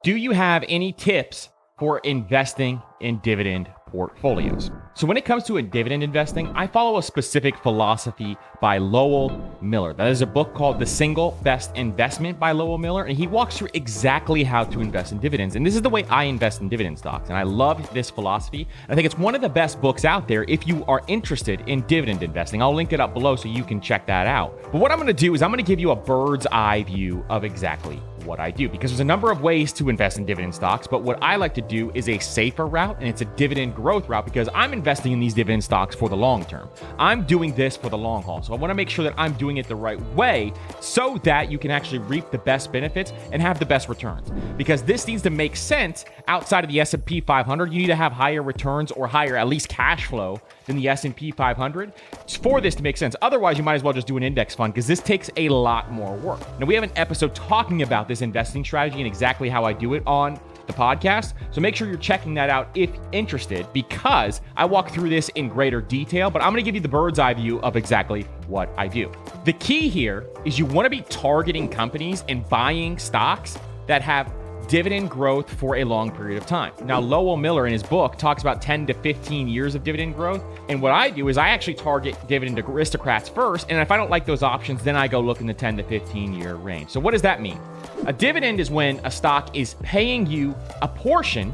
Do you have any tips for investing in dividend portfolios? So when it comes to dividend investing, I follow a specific philosophy by Lowell Miller. That is a book called The Single Best Investment by Lowell Miller, and he walks through exactly how to invest in dividends. And this is the way I invest in dividend stocks, and I love this philosophy. I think it's one of the best books out there if you are interested in dividend investing. I'll link it up below so you can check that out. But what I'm going to do is I'm going to give you a bird's eye view of exactly what I do, because there's a number of ways to invest in dividend stocks, but what I like to do is a safer route, and it's a dividend growth route, because I'm investing in these dividend stocks for the long term. I'm doing this for the long haul, so I want to make sure that I'm doing it the right way so that you can actually reap the best benefits and have the best returns, because this needs to make sense outside of the S&P 500. You need to have higher returns or higher at least cash flow than the S&P 500 for this to make sense. Otherwise, you might as well just do an index fund, because this takes a lot more work. Now, we have an episode talking about this investing strategy and exactly how I do it on the podcast, so make sure you're checking that out if interested, because I walk through this in greater detail, but I'm going to give you the bird's eye view of exactly what I do. The key here is you want to be targeting companies and buying stocks that have dividend growth for a long period of time. Now, Lowell Miller in his book talks about 10 to 15 years of dividend growth. And what I do is I actually target Dividend Aristocrats first. And if I don't like those options, then I go look in the 10 to 15 year range. So what does that mean? A dividend is when a stock is paying you a portion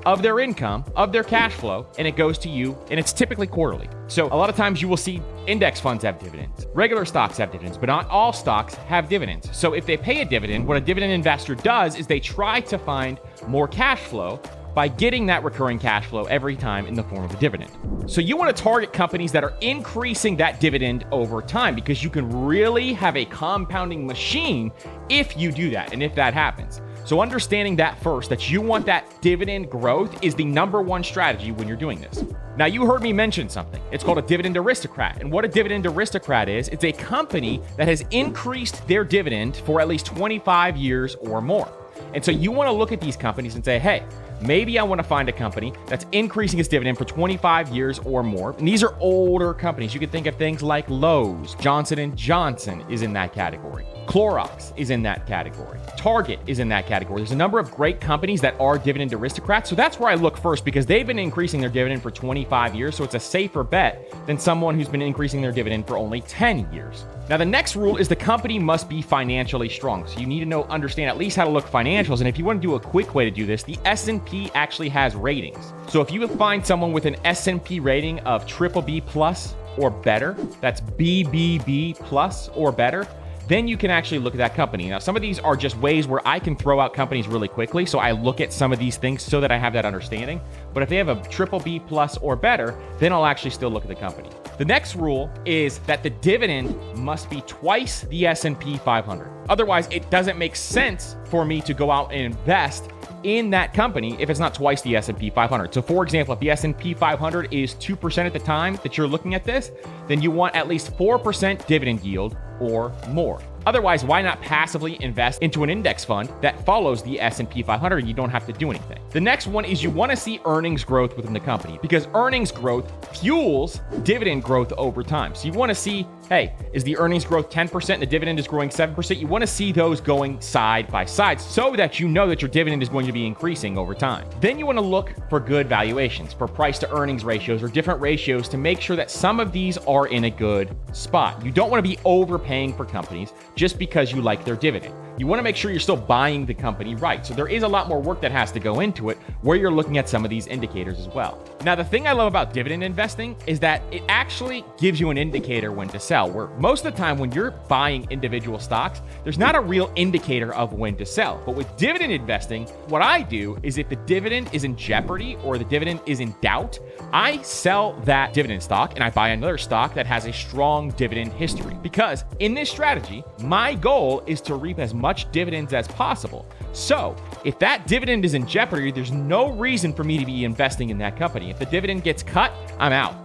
of their income, of their cash flow, and it goes to you, and it's typically quarterly. So a lot of times you will see index funds have dividends. Regular stocks have dividends, but not all stocks have dividends. So if they pay a dividend, what a dividend investor does is they try to find more cash flow by getting that recurring cash flow every time in the form of a dividend. So you want to target companies that are increasing that dividend over time, because you can really have a compounding machine if you do that and if that happens. So understanding that first, that you want that dividend growth, is the number one strategy when you're doing this. Now, you heard me mention something. It's called a Dividend Aristocrat. And what a Dividend Aristocrat is, it's a company that has increased their dividend for at least 25 years or more. And so you want to look at these companies and say, hey, maybe I want to find a company that's increasing its dividend for 25 years or more. And these are older companies. You can think of things like Lowe's, Johnson & Johnson is in that category. Clorox is in that category. Target is in that category. There's a number of great companies that are Dividend Aristocrats. So that's where I look first, because they've been increasing their dividend for 25 years. So it's a safer bet than someone who's been increasing their dividend for only 10 years. Now, the next rule is the company must be financially strong. So you need to understand at least how to look financials. And if you want to do a quick way to do this, the S&P actually has ratings. So if you find someone with an S&P rating of BBB plus or better, that's BBB plus or better, then you can actually look at that company. Now, some of these are just ways where I can throw out companies really quickly. So I look at some of these things so that I have that understanding. But if they have a BBB plus or better, then I'll actually still look at the company. The next rule is that the dividend must be twice the S&P 500. Otherwise, it doesn't make sense for me to go out and invest in that company if it's not twice the S&P 500. So for example, if the S&P 500 is 2% at the time that you're looking at this, then you want at least 4% dividend yield or more. Otherwise, why not passively invest into an index fund that follows the S&P 500 and you don't have to do anything? The next one is you want to see earnings growth within the company, because earnings growth fuels dividend growth over time. So you want to see, hey, is the earnings growth 10% and the dividend is growing 7%? You want to see those going side by side so that you know that your dividend is going to be increasing over time. Then you want to look for good valuations, for price to earnings ratios or different ratios, to make sure that some of these are in a good spot. You don't want to be overpaying for companies just because you like their dividend. You want to make sure you're still buying the company right. So there is a lot more work that has to go into it where you're looking at some of these indicators as well. Now, the thing I love about dividend investing is that it actually gives you an indicator when to sell, where most of the time when you're buying individual stocks, there's not a real indicator of when to sell. But with dividend investing, what I do is if the dividend is in jeopardy or the dividend is in doubt, I sell that dividend stock and I buy another stock that has a strong dividend history. Because in this strategy, my goal is to reap as much dividends as possible. So if that dividend is in jeopardy, there's no reason for me to be investing in that company. If the dividend gets cut, I'm out.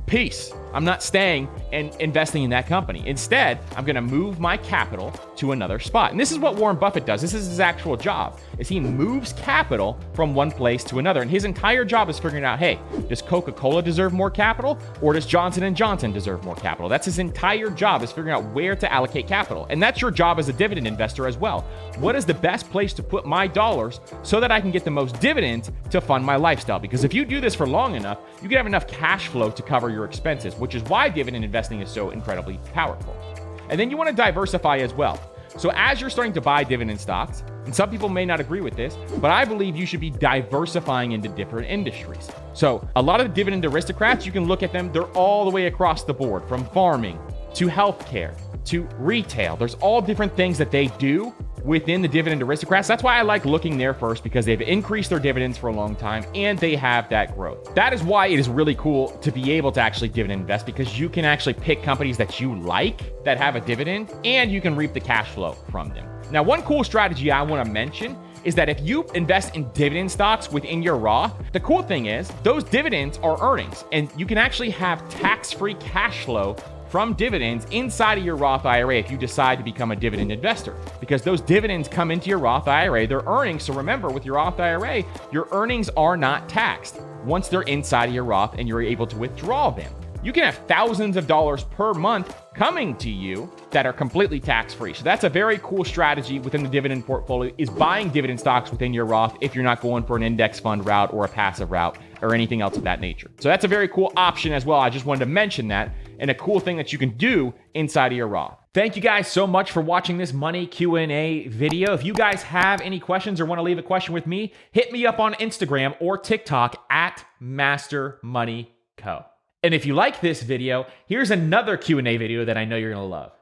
Peace. I'm not staying and investing in that company. Instead, I'm going to move my capital to to another spot. And this is what Warren Buffett does. This is his actual job, is he moves capital from one place to another. And his entire job is figuring out, hey, does Coca-Cola deserve more capital, or does Johnson & Johnson deserve more capital? That's his entire job, is figuring out where to allocate capital. And that's your job as a dividend investor as well. What is the best place to put my dollars so that I can get the most dividends to fund my lifestyle? Because if you do this for long enough, you can have enough cash flow to cover your expenses, which is why dividend investing is so incredibly powerful. And then you want to diversify as well. So as you're starting to buy dividend stocks, and some people may not agree with this, but I believe you should be diversifying into different industries. So a lot of the Dividend Aristocrats, you can look at them, they're all the way across the board, from farming to healthcare to retail. There's all different things that they do within the Dividend Aristocrats. That's why I like looking there first, because they've increased their dividends for a long time and they have that growth. That is why it is really cool to be able to actually dividend invest, because you can actually pick companies that you like that have a dividend and you can reap the cash flow from them. Now, one cool strategy I want to mention is that if you invest in dividend stocks within your Roth, the cool thing is those dividends are earnings, and you can actually have tax-free cash flow from dividends inside of your Roth IRA if you decide to become a dividend investor, because those dividends come into your Roth IRA, they're earnings. So remember, with your Roth IRA, your earnings are not taxed once they're inside of your Roth and you're able to withdraw them. You can have thousands of dollars per month coming to you that are completely tax-free. So that's a very cool strategy within the dividend portfolio, is buying dividend stocks within your Roth if you're not going for an index fund route or a passive route or anything else of that nature. So that's a very cool option as well. I just wanted to mention that, and a cool thing that you can do inside of your Roth. Thank you guys so much for watching this money Q&A video. If you guys have any questions or want to leave a question with me, hit me up on Instagram or TikTok at Master Money Co. And if you like this video, here's another Q&A video that I know you're going to love.